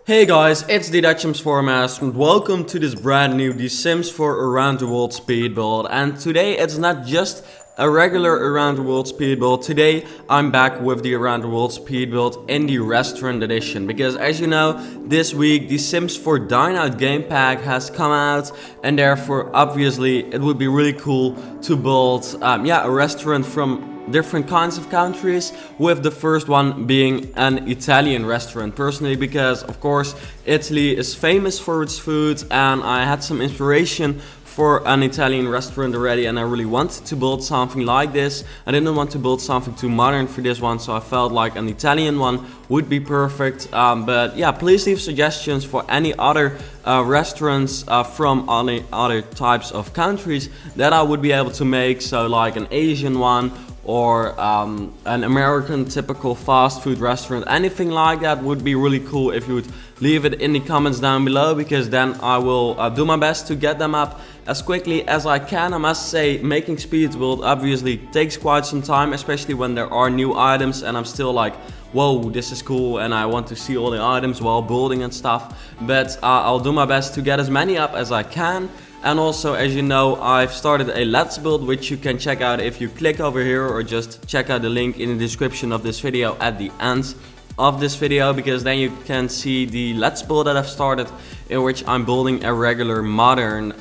Hey guys, it's the Dutchums Formas and welcome to this brand new The Sims 4 Around the World Speed Build. And today it's not just a regular Around the World Speed Build. Today I'm back with the Around the World Speed Build in the Restaurant Edition. Because as you know, this week the Sims 4 Dine Out gamepack has come out. And therefore obviously it would be really cool to build a restaurant from different kinds of countries, with the first one being an Italian restaurant. Personally, because of course Italy is famous for its food and I had some inspiration for an Italian restaurant already and I really wanted to build something like this. I didn't want to build something too modern for this one, so I felt like an Italian one would be perfect. But yeah, please leave suggestions for any other restaurants from other types of countries that I would be able to make, so like an Asian one or an American typical fast food restaurant. Anything like that would be really cool if you would leave it in the comments down below, because then I will do my best to get them up as quickly as I can. I must say, making Speed Build obviously takes quite some time, especially when there are new items and I'm still like, whoa, this is cool, and I want to see all the items while building and stuff. But I'll do my best to get as many up as I can. And also, as you know, I've started a Let's Build, which you can check out if you click over here, or just check out the link in the description of this video at the end of this video, because then you can see the Let's Build that I've started, in which I'm building a regular modern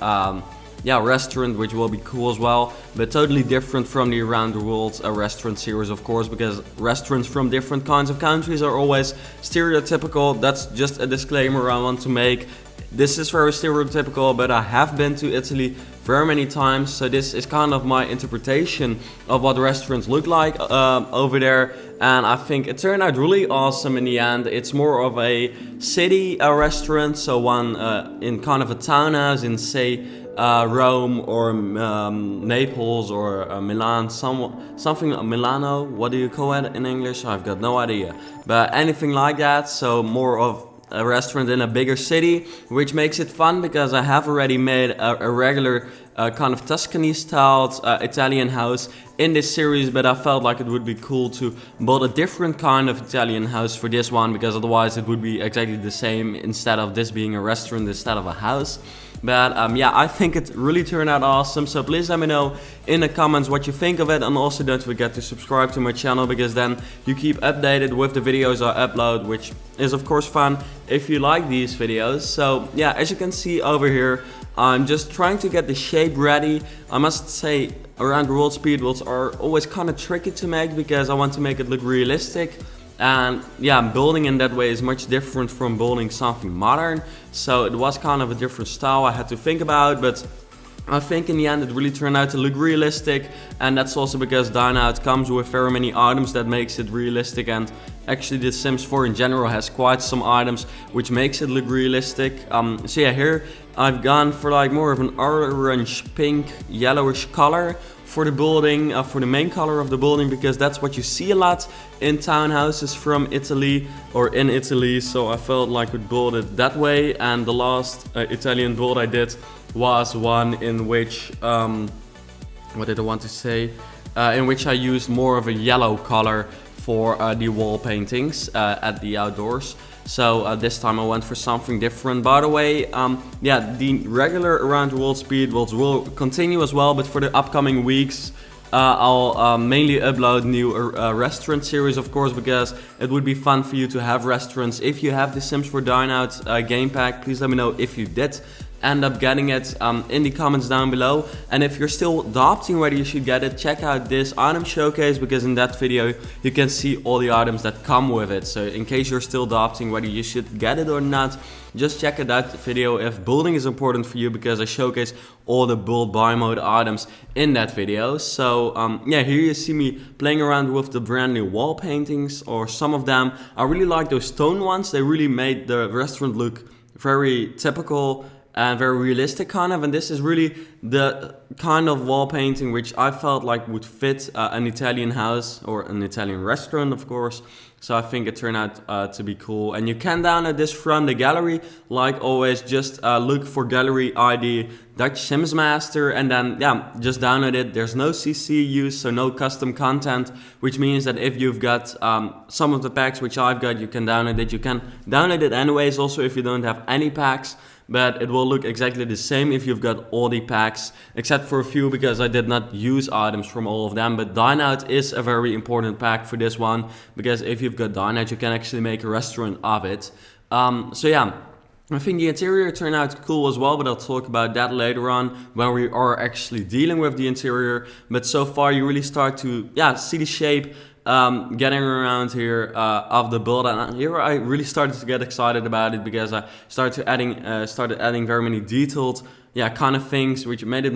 restaurant, which will be cool as well, but totally different from the Around the World restaurant series, of course, because restaurants from different kinds of countries are always stereotypical. That's just a disclaimer I want to make. This is very stereotypical, but I have been to Italy very many times, so this is kind of my interpretation of what restaurants look like over there, and I think it turned out really awesome in the end. It's more of a city restaurant, so one in kind of a townhouse in, say, Rome or Naples or Milan, something Milano, what do you call it in English? I've got no idea, but anything like that. So more of a restaurant in a bigger city, which makes it fun because I have already made a regular kind of Tuscany styled Italian house in this series, but I felt like it would be cool to build a different kind of Italian house for this one, because otherwise it would be exactly the same instead of this being a restaurant instead of a house. But I think it really turned out awesome, so please let me know in the comments what you think of it, and also don't forget to subscribe to my channel, because then you keep updated with the videos I upload, which is of course fun if you like these videos. So yeah, as you can see over here, I'm just trying to get the shape ready. I must say, Around the World Speed Builds are always kind of tricky to make, because I want to make it look realistic. And yeah, building in that way is much different from building something modern. So it was kind of a different style I had to think about, but I think in the end it really turned out to look realistic. And that's also because Dine Out comes with very many items that makes it realistic, and actually the Sims 4 in general has quite some items which makes it look realistic. So yeah, here I've gone for like more of an orange, pink, yellowish color for the building, for the main color of the building, because that's what you see a lot in townhouses from Italy or in Italy. So I felt like we'd build it that way. And the last Italian build I did was one in which, what did I want to say? In which I used more of a yellow color for the wall paintings at the outdoors. So this time I went for something different. By the way, the regular Around the World Speed Builds will continue as well, but for the upcoming weeks I'll mainly upload new restaurant series, of course, because it would be fun for you to have restaurants. If you have the Sims 4 Dine Out game pack, please let me know if you did end up getting it in the comments down below. And if you're still doubting whether you should get it, check out this item showcase, because in that video you can see all the items that come with it. So in case you're still doubting whether you should get it or not, just check out that video if building is important for you, because I showcase all the build buy mode items in that video. So yeah, here you see me playing around with the brand new wall paintings, or some of them. I really like those stone ones. They really made the restaurant look very typical and very realistic kind of, and this is really the kind of wall painting which I felt like would fit an Italian house or an Italian restaurant, of course. So I think it turned out to be cool. And you can download this from the gallery. Like always, just look for gallery ID Dutch Sims Master, and then yeah, just download it. There's no CC used, so no custom content, which means that if you've got some of the packs which I've got, you can download it. You can download it anyways, also if you don't have any packs, but it will look exactly the same if you've got all the packs, except for a few, because I did not use items from all of them. But Dine Out is a very important pack for this one, because if you've got Dine Out, you can actually make a restaurant of it. So yeah, I think the interior turned out cool as well, but I'll talk about that later on when we are actually dealing with the interior. But so far you really start to see the shape getting around here of the build, and here I really started to get excited about it, because I started adding very many detailed kind of things, which made it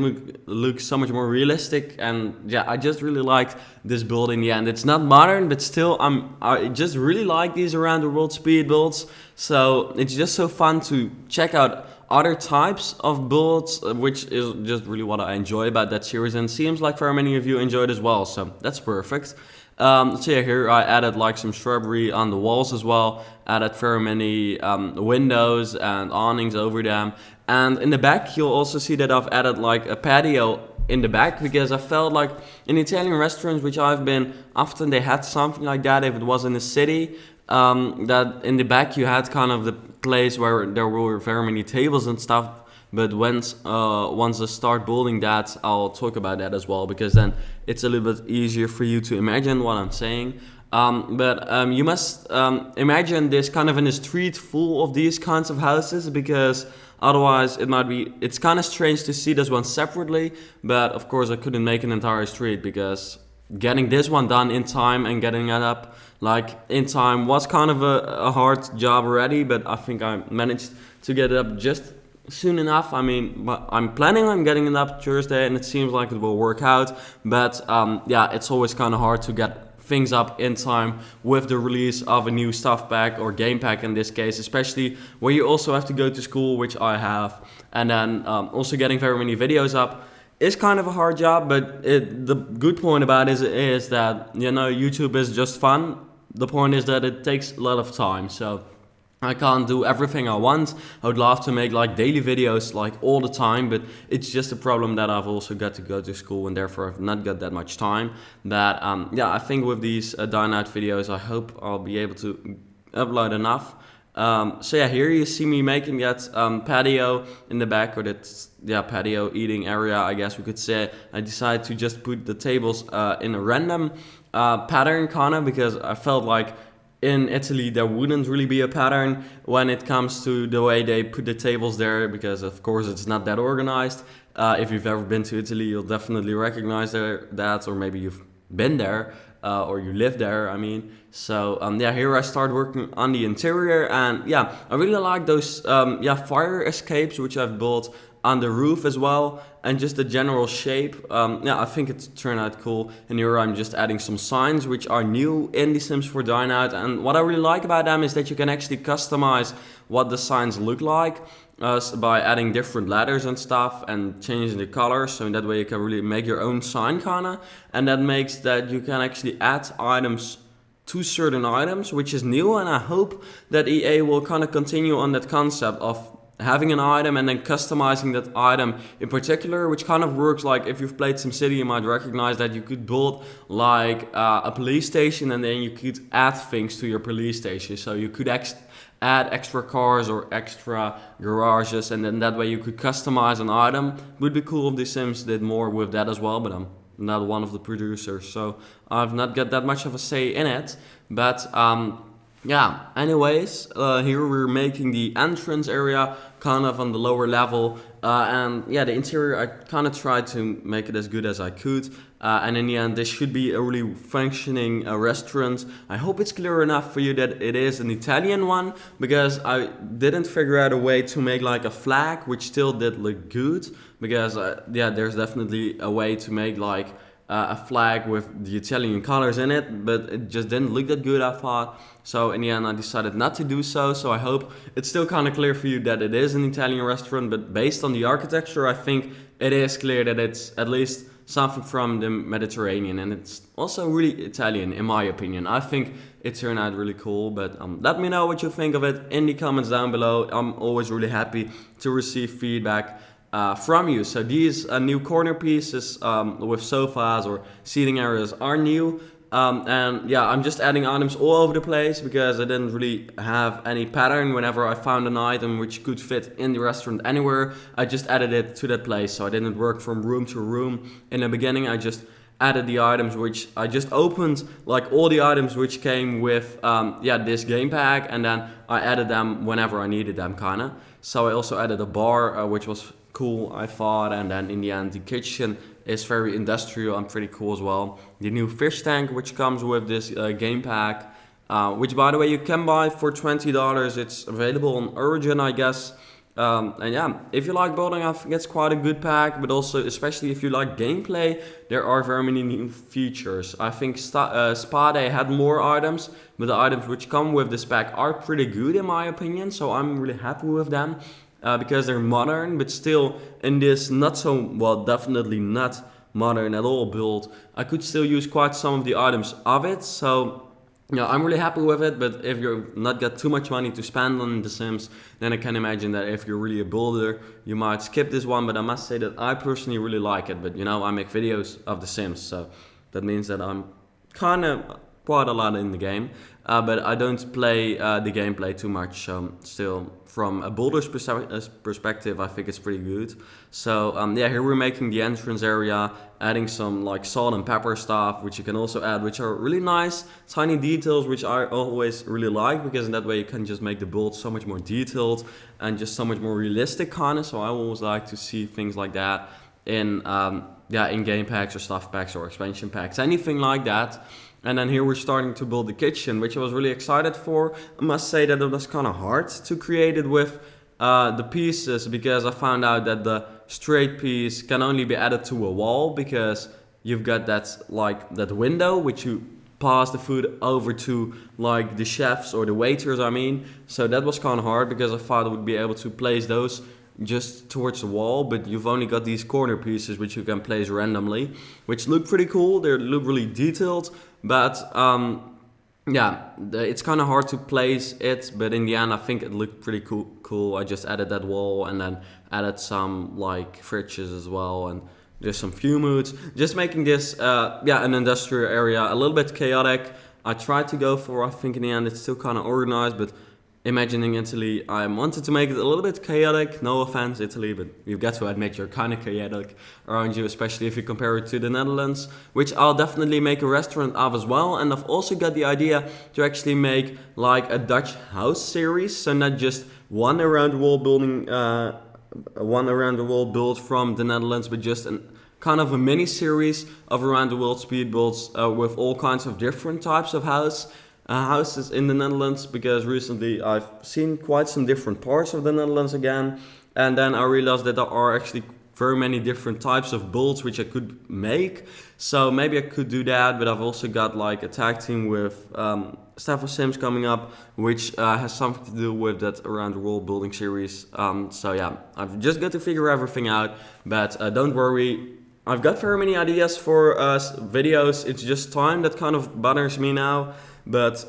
look so much more realistic. And yeah, I just really liked this build in the end. It's not modern, but still I just really like these around the world speed builds. So it's just so fun to check out other types of builds, which is just really what I enjoy about that series, and seems like very many of you enjoyed as well, so that's perfect. So yeah, here I added like some shrubbery on the walls as well, added very many windows and awnings over them. And in the back you'll also see that I've added like a patio in the back, because I felt like in Italian restaurants which I've been, often they had something like that if it was in the city, that in the back you had kind of the place where there were very many tables and stuff. But once I start building that, I'll talk about that as well, because then it's a little bit easier for you to imagine what I'm saying. But you must imagine this kind of in a street full of these kinds of houses, because otherwise it's kind of strange to see this one separately. But of course I couldn't make an entire street, because getting this one done in time and getting it up like in time was kind of a hard job already, but I think I managed to get it up just soon enough. I mean, I'm planning on getting it up Thursday, and it seems like it will work out. But yeah, it's always kind of hard to get things up in time with the release of a new stuff pack or game pack in this case, especially where you also have to go to school, which I have, and then also getting very many videos up is kind of a hard job. But the good point about it is that, you know, YouTube is just fun. The point is that it takes a lot of time, so I can't do everything I want. I would love to make like daily videos like all the time, but it's just a problem that I've also got to go to school, and therefore I've not got that much time. But yeah, I think with these Dine Out videos, I hope I'll be able to upload enough. So yeah, here you see me making that patio in the back, or that patio eating area, I guess we could say. I decided to just put the tables in a random pattern kind of, because I felt like in Italy there wouldn't really be a pattern when it comes to the way they put the tables there, because of course it's not that organized. If you've ever been to Italy, you'll definitely recognize that, or maybe you've been there, or you live there, I mean. So yeah, here I start working on the interior, and yeah, I really like those fire escapes which I've built on the roof as well, and just the general shape. Yeah, I think it turned out cool. And here I'm just adding some signs which are new in The Sims 4 Dine Out, and what I really like about them is that you can actually customize what the signs look like by adding different letters and stuff and changing the colors, so in that way you can really make your own sign kinda, and that makes that you can actually add items to certain items, which is new. And I hope that EA will kind of continue on that concept of having an item and then customizing that item in particular, which kind of works like if you've played SimCity, you might recognize that you could build like a police station, and then you could add things to your police station. So you could add extra cars or extra garages, and then that way you could customize an item. Would be cool if The Sims did more with that as well, but I'm not one of the producers, so I've not got that much of a say in it. But yeah, anyways, here we're making the entrance area kind of on the lower level, and yeah, the interior I kind of tried to make it as good as I could, and in the end this should be a really functioning restaurant. I hope it's clear enough for you that it is an Italian one, because I didn't figure out a way to make like a flag which still did look good, because yeah, there's definitely a way to make like a flag with the Italian colors in it, but it just didn't look that good, I thought. So in the end I decided not to do so. So I hope it's still kind of clear for you that it is an Italian restaurant, but based on the architecture I think it is clear that it's at least something from the Mediterranean, and it's also really Italian in my opinion. I think it turned out really cool, but let me know what you think of it in the comments down below. I'm always really happy to receive feedback from you. So these new corner pieces with sofas or seating areas are new. And yeah, I'm just adding items all over the place because I didn't really have any pattern. Whenever I found an item which could fit in the restaurant anywhere, I just added it to that place. So I didn't work from room to room. In the beginning, I just added the items which I just opened, like all the items which came with this game pack, and then I added them whenever I needed them, kinda. So I also added a bar, which was cool, I thought, and then in the end the kitchen is very industrial and pretty cool as well. The new fish tank which comes with this game pack, which by the way you can buy for $20. It's available on Origin, I guess. And yeah, if you like building, I think it's quite a good pack, but also especially if you like gameplay, there are very many new features. I think Spa Day had more items, but the items which come with this pack are pretty good in my opinion, so I'm really happy with them. Because they're modern, but still in this not so, well, definitely not modern at all build, I could still use quite some of the items of it. So yeah, I'm really happy with it, but if you've not got too much money to spend on The Sims, then I can imagine that if you're really a builder, you might skip this one. But I must say that I personally really like it. But you know, I make videos of The Sims, so that means that I'm kind of quite a lot in the game, but I don't play the gameplay too much. Still, from a builder's perspective, I think it's pretty good. So yeah, here we're making the entrance area, adding some like salt and pepper stuff, which you can also add, which are really nice, tiny details, which I always really like, because in that way you can just make the build so much more detailed and just so much more realistic kind of. So I always like to see things like that in in game packs or stuff packs or expansion packs, anything like that. And then here we're starting to build the kitchen, which I was really excited for. I must say that it was kind of hard to create it with the pieces, because I found out that the straight piece can only be added to a wall, because you've got that window which you pass the food over to, like the chefs or the waiters, I mean. So that was kind of hard, because I thought I would be able to place those just towards the wall, but you've only got these corner pieces which you can place randomly, which look pretty cool. They look really detailed, but it's kind of hard to place it, but in the end I think it looked pretty cool. I just added that wall and then added some like fridges as well, and just some fuel moods, just making this an industrial area, a little bit chaotic. I tried to go for, I think in the end it's still kind of organized, but imagining Italy, I wanted to make it a little bit chaotic. No offense, Italy, but you've got to admit you're kind of chaotic around you, especially if you compare it to the Netherlands, which I'll definitely make a restaurant of as well. And I've also got the idea to actually make like a Dutch house series, so not just one around the world build from the Netherlands, but just kind of a mini series of around the world speed builds with all kinds of different types of houses in the Netherlands, because recently I've seen quite some different parts of the Netherlands again, and then I realized that there are actually very many different types of builds which I could make. So maybe I could do that, but I've also got like a tag team with Stefan Sims coming up, which has something to do with that around the world building series. So yeah, I've just got to figure everything out, but don't worry, I've got very many ideas for videos. It's just time that kind of bothers me now. But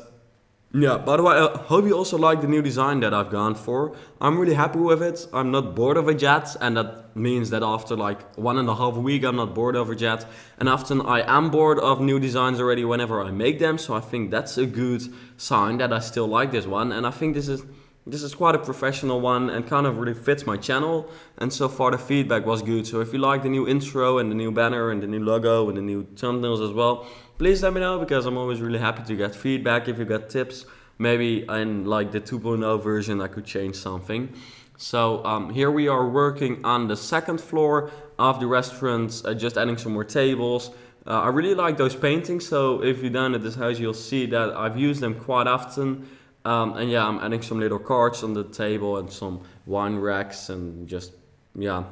yeah, by the way, I hope you also like the new design that I've gone for. I'm really happy with it. I'm not bored of it yet, and that means that after like 1.5 weeks I'm not bored of it yet. And often I am bored of new designs already whenever I make them, so I think that's a good sign that I still like this one. And I think this is quite a professional one and kind of really fits my channel, and so far the feedback was good. So if you like the new intro and the new banner and the new logo and the new thumbnails as well, please let me know, because I'm always really happy to get feedback. If you got tips, maybe in like the 2.0 version I could change something. So here we are working on the second floor of the restaurant, just adding some more tables. I really like those paintings, so if you're down at this house you'll see that I've used them quite often. And yeah, I'm adding some little cards on the table and some wine racks, and just, yeah,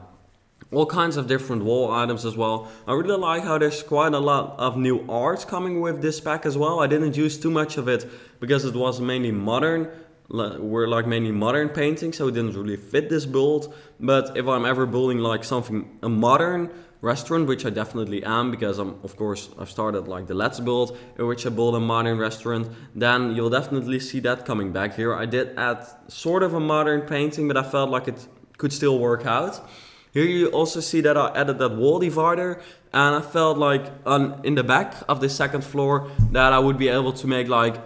all kinds of different wall items as well. I really like how there's quite a lot of new art coming with this pack as well. I didn't use too much of it because it was mainly modern. Were like mainly modern paintings, so it didn't really fit this build. But if I'm ever building like something, a modern restaurant, which I definitely am, because I've started like the Let's Build, in which I build a modern restaurant, then you'll definitely see that coming back here. I did add sort of a modern painting, but I felt like it could still work out. Here you also see that I added that wall divider, and I felt like in the back of the second floor that I would be able to make like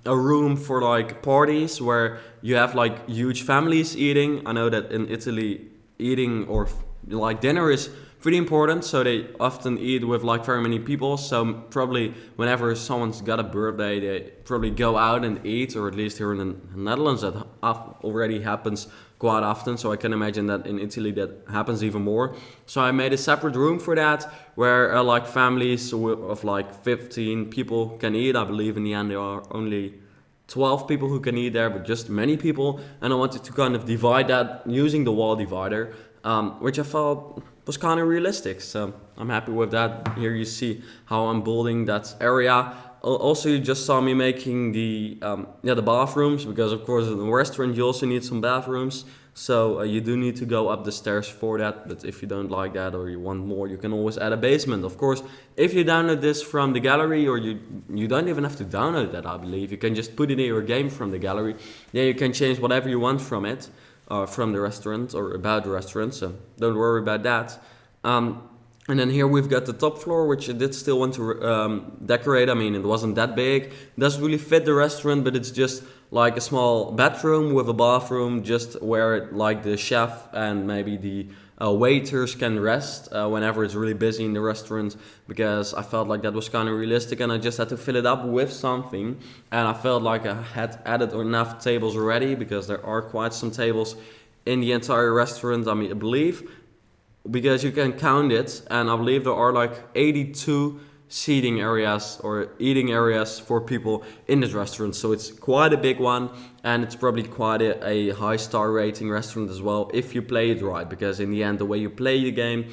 a room for like parties where you have like huge families eating. I know that in Italy eating or like dinner is pretty important, so they often eat with like very many people. So probably whenever someone's got a birthday, they probably go out and eat, or at least here in the Netherlands that already happens quite often. So I can imagine that in Italy that happens even more. So I made a separate room for that where like families of like 15 people can eat. I believe in the end there are only 12 people who can eat there, but just many people. And I wanted to kind of divide that using the wall divider, which I felt was kind of realistic. So I'm happy with that. Here you see how I'm building that area. Also, you just saw me making the bathrooms, because of course in a restaurant you also need some bathrooms. So you do need to go up the stairs for that, but if you don't like that or you want more, you can always add a basement. Of course, if you download this from the gallery, or you don't even have to download that, I believe. You can just put it in your game from the gallery. Then you can change whatever you want from it, from the restaurant or about the restaurant, so don't worry about that. And then here we've got the top floor, which I did still want to decorate. I mean, it wasn't that big. It doesn't really fit the restaurant, but it's just like a small bedroom with a bathroom, just where like the chef and maybe the waiters can rest whenever it's really busy in the restaurant, because I felt like that was kind of realistic, and I just had to fill it up with something. And I felt like I had added enough tables already, because there are quite some tables in the entire restaurant. I mean, I believe, because you can count it, and I believe there are like 82 seating areas or eating areas for people in this restaurant. So it's quite a big one, and it's probably quite a high star rating restaurant as well if you play it right, because in the end the way you play the game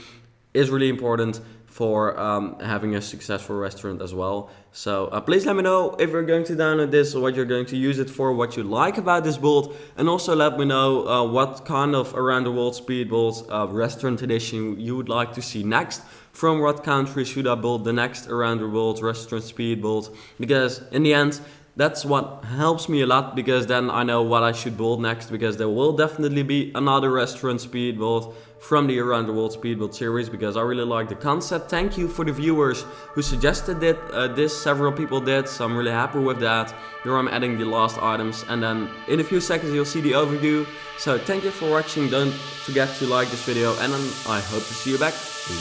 is really important for having a successful restaurant as well. So please let me know if you're going to download this, or what you're going to use it for, what you like about this build, and also let me know what kind of around the world speed build restaurant edition you would like to see next. From what country should I build the next around the world restaurant speed build, because in the end that's what helps me a lot, because then I know what I should build next, because there will definitely be another restaurant speed build from the Around the World Speed Build series, because I really like the concept. Thank you for the viewers who suggested it. This several people did, so I'm really happy with that. Here I'm adding the last items, and then in a few seconds you'll see the overview. So thank you for watching. Don't forget to like this video, and then I hope to see you back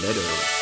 later.